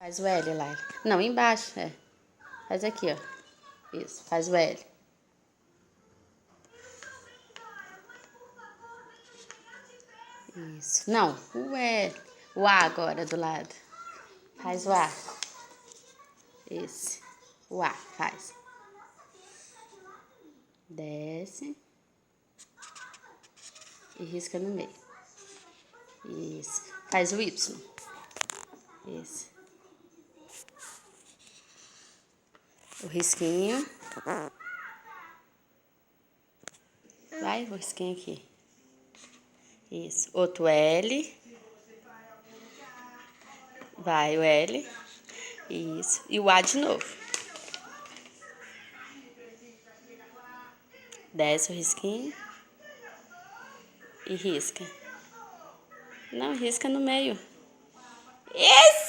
Faz o L, Laila. Não, embaixo, é. Faz aqui, ó. Isso, faz o L. Isso. Não, o L. O A agora, do lado. Faz o A. Esse. O A, faz. Desce. E risca no meio. Isso. Faz o Y. Isso. O risquinho. Vai, o risquinho aqui. Isso. Outro L. Vai, o L. Isso. E o A de novo. Desce o risquinho. E risca. Não, risca no meio. Isso!